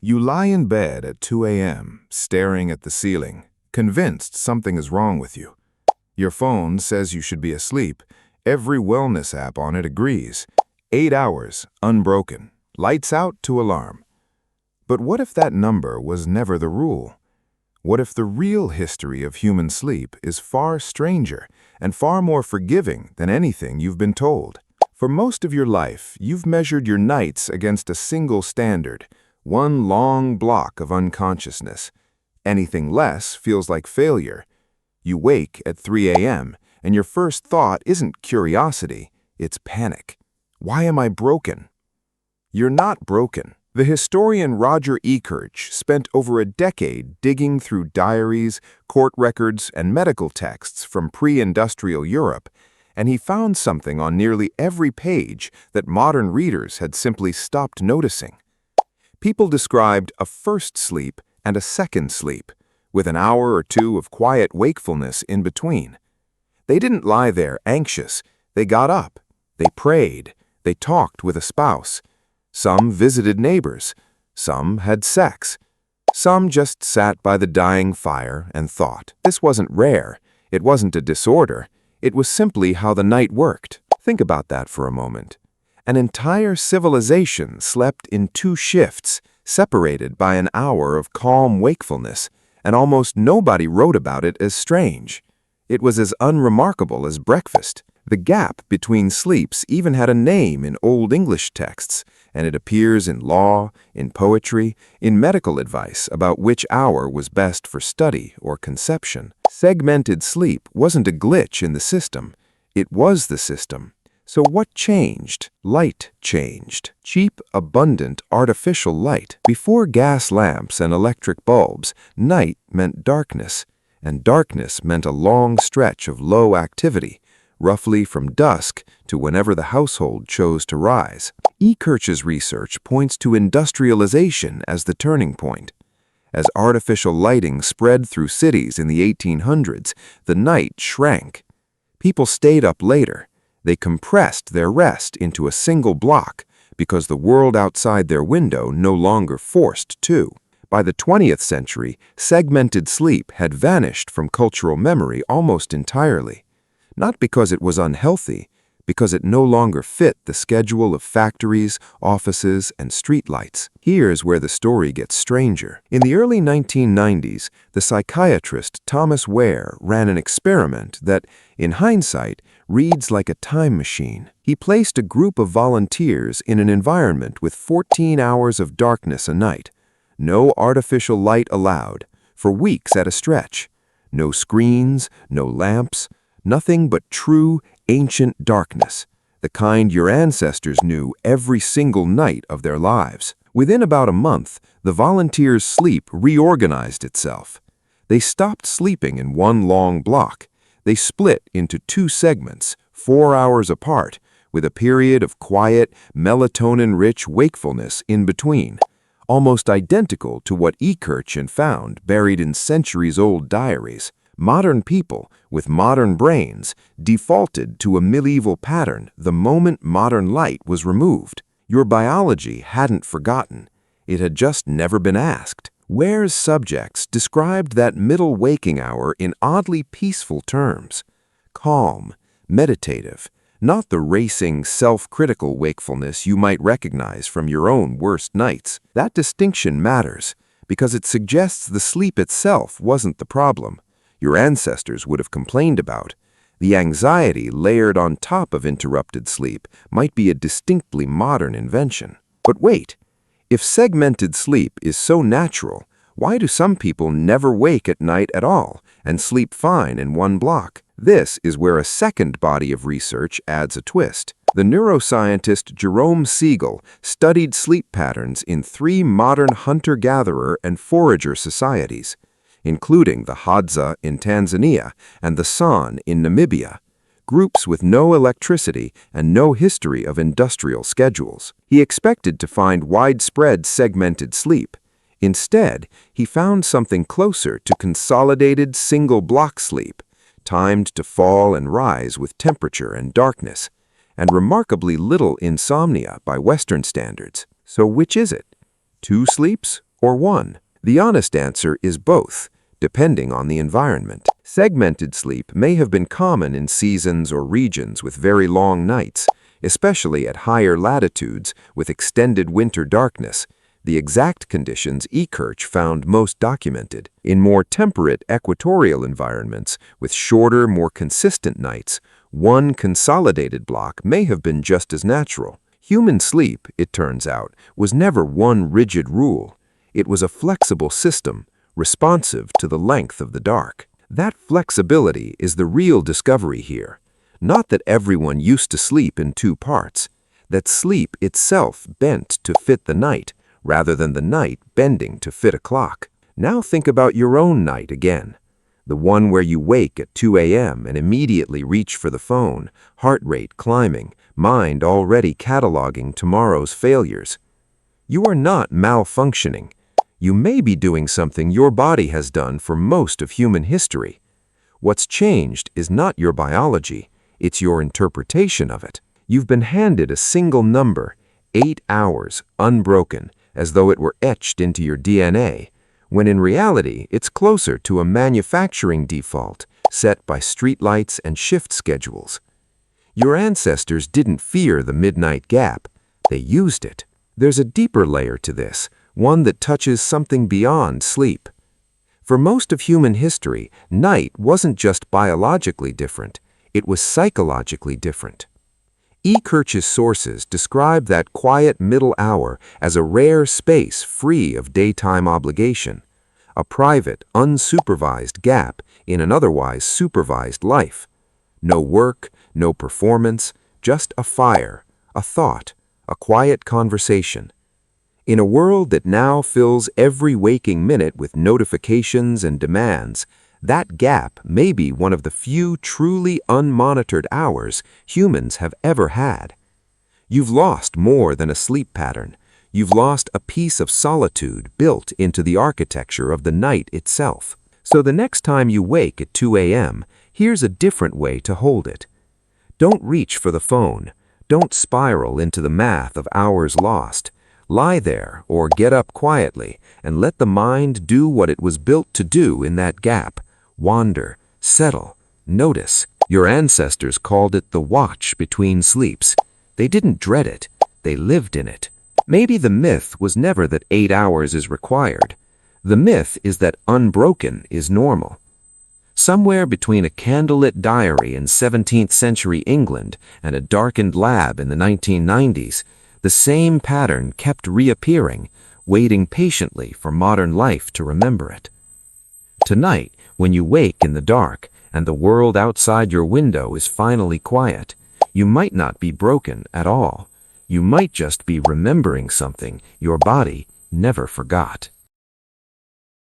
You lie in bed at 2 a.m., staring at the ceiling, convinced something is wrong with you. Your phone says you should be asleep. Every wellness app on it agrees. 8 hours, unbroken. Lights out to alarm. But what if that number was never the rule? What if the real history of human sleep is far stranger and far more forgiving than anything you've been told? For most of your life, you've measured your nights against a single standard, one long block of unconsciousness. Anything less feels like failure. You wake at 3 a.m., and your first thought isn't curiosity, it's panic. Why am I broken? You're not broken. The historian Roger Ekirch spent over a decade digging through diaries, court records, and medical texts from pre-industrial Europe, and he found something on nearly every page that modern readers had simply stopped noticing. People described a first sleep and a second sleep, with an hour or two of quiet wakefulness in between. They didn't lie there anxious. They got up. They prayed. They talked with a spouse. Some visited neighbors. Some had sex. Some just sat by the dying fire and thought. This wasn't rare. It wasn't a disorder. It was simply how the night worked. Think about that for a moment. An entire civilization slept in 2 shifts, separated by an hour of calm wakefulness, and almost nobody wrote about it as strange. It was as unremarkable as breakfast. The gap between sleeps even had a name in Old English texts, and it appears in law, in poetry, in medical advice about which hour was best for study or conception. Segmented sleep wasn't a glitch in the system. It was the system. So what changed? Light changed. Cheap, abundant, artificial light. Before gas lamps and electric bulbs, night meant darkness, and darkness meant a long stretch of low activity, roughly from dusk to whenever the household chose to rise. Ekirch's research points to industrialization as the turning point. As artificial lighting spread through cities in the 1800s, the night shrank. People stayed up later. They compressed their rest into a single block because the world outside their window no longer forced to. By the 20th century, segmented sleep had vanished from cultural memory almost entirely. Not because it was unhealthy, because it no longer fit the schedule of factories, offices, and streetlights. Here's where the story gets stranger. In the early 1990s, the psychiatrist Thomas Ware ran an experiment that, in hindsight, reads like a time machine. He placed a group of volunteers in an environment with 14 hours of darkness a night. No artificial light allowed, for weeks at a stretch. No screens, no lamps, nothing but true, ancient darkness, the kind your ancestors knew every single night of their lives. Within about a month, the volunteers' sleep reorganized itself. They stopped sleeping in one long block. They split into 2 segments, 4 hours apart, with a period of quiet, melatonin-rich wakefulness in between, almost identical to what Ekirch found buried in centuries-old diaries. Modern people, with modern brains, defaulted to a medieval pattern the moment modern light was removed. Your biology hadn't forgotten. It had just never been asked. Ware's subjects described that middle waking hour in oddly peaceful terms. Calm, meditative, not the racing, self-critical wakefulness you might recognize from your own worst nights. That distinction matters, because it suggests the sleep itself wasn't the problem your ancestors would have complained about. The anxiety layered on top of interrupted sleep might be a distinctly modern invention. But wait, if segmented sleep is so natural, why do some people never wake at night at all and sleep fine in one block? This is where a second body of research adds a twist. The neuroscientist Jerome Siegel studied sleep patterns in 3 modern hunter-gatherer and forager societies, including the Hadza in Tanzania and the San in Namibia, groups with no electricity and no history of industrial schedules. He expected to find widespread segmented sleep. Instead, he found something closer to consolidated single-block sleep, timed to fall and rise with temperature and darkness, and remarkably little insomnia by Western standards. So which is it? 2 sleeps or one? The honest answer is both, depending on the environment. Segmented sleep may have been common in seasons or regions with very long nights, especially at higher latitudes with extended winter darkness, the exact conditions Ekirch found most documented. In more temperate equatorial environments with shorter, more consistent nights, one consolidated block may have been just as natural. Human sleep, it turns out, was never one rigid rule. It was a flexible system, responsive to the length of the dark. That flexibility is the real discovery here. Not that everyone used to sleep in two parts, that sleep itself bent to fit the night, rather than the night bending to fit a clock. Now think about your own night again. The one where you wake at 2 a.m. and immediately reach for the phone, heart rate climbing, mind already cataloging tomorrow's failures. You are not malfunctioning. You may be doing something your body has done for most of human history. What's changed is not your biology, it's your interpretation of it. You've been handed a single number, 8 hours, unbroken, as though it were etched into your DNA, when in reality it's closer to a manufacturing default set by streetlights and shift schedules. Your ancestors didn't fear the midnight gap, they used it. There's a deeper layer to this, one that touches something beyond sleep. For most of human history, night wasn't just biologically different, it was psychologically different. Ekirch's sources describe that quiet middle hour as a rare space free of daytime obligation, a private, unsupervised gap in an otherwise supervised life. No work, no performance, just a fire, a thought, a quiet conversation. In a world that now fills every waking minute with notifications and demands, that gap may be one of the few truly unmonitored hours humans have ever had. You've lost more than a sleep pattern. You've lost a piece of solitude built into the architecture of the night itself. So the next time you wake at 2 a.m., here's a different way to hold it. Don't reach for the phone. Don't spiral into the math of hours lost. Lie there or get up quietly and let the mind do what it was built to do in that gap. Wander, settle, notice. Your ancestors called it the watch between sleeps. They didn't dread it, they lived in it. Maybe the myth was never that 8 hours is required. The myth is that unbroken is normal. Somewhere between a candlelit diary in 17th century England and a darkened lab in the 1990s, the same pattern kept reappearing, waiting patiently for modern life to remember it. Tonight, when you wake in the dark and the world outside your window is finally quiet, you might not be broken at all. You might just be remembering something your body never forgot.